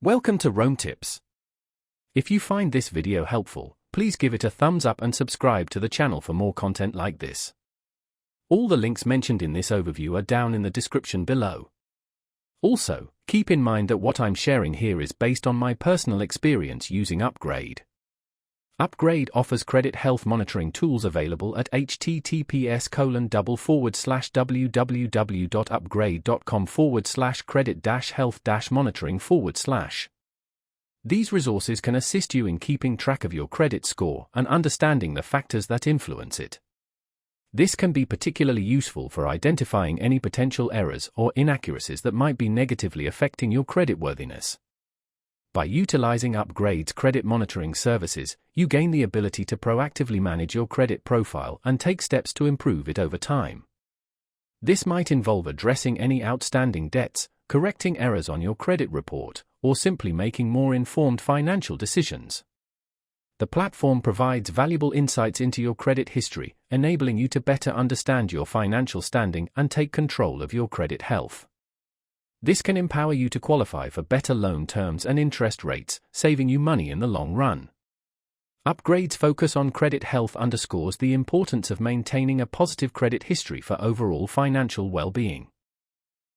Welcome to Rome Tips. If you find this video helpful, please give it a thumbs up and subscribe to the channel for more content like this. All the links mentioned in this overview are down in the description below. Also, keep in mind that what I'm sharing here is based on my personal experience using Upgrade. Upgrade offers credit health monitoring tools available at https://www.upgrade.com/credit-health-monitoring/. These resources can assist you in keeping track of your credit score and understanding the factors that influence it. This can be particularly useful for identifying any potential errors or inaccuracies that might be negatively affecting your creditworthiness. By utilizing Upgrade's credit monitoring services, you gain the ability to proactively manage your credit profile and take steps to improve it over time. This might involve addressing any outstanding debts, correcting errors on your credit report, or simply making more informed financial decisions. The platform provides valuable insights into your credit history, enabling you to better understand your financial standing and take control of your credit health. This can empower you to qualify for better loan terms and interest rates, saving you money in the long run. Upgrade's focus on credit health underscores the importance of maintaining a positive credit history for overall financial well-being.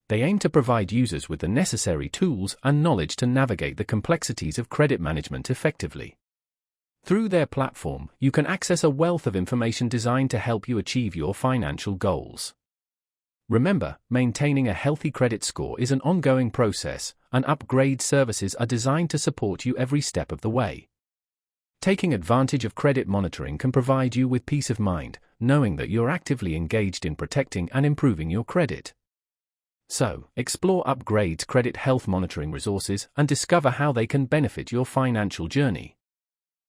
They aim to provide users with the necessary tools and knowledge to navigate the complexities of credit management effectively. Through their platform, you can access a wealth of information designed to help you achieve your financial goals. Remember, maintaining a healthy credit score is an ongoing process, and Upgrade services are designed to support you every step of the way. Taking advantage of credit monitoring can provide you with peace of mind, knowing that you're actively engaged in protecting and improving your credit. So, explore Upgrade's credit health monitoring resources and discover how they can benefit your financial journey.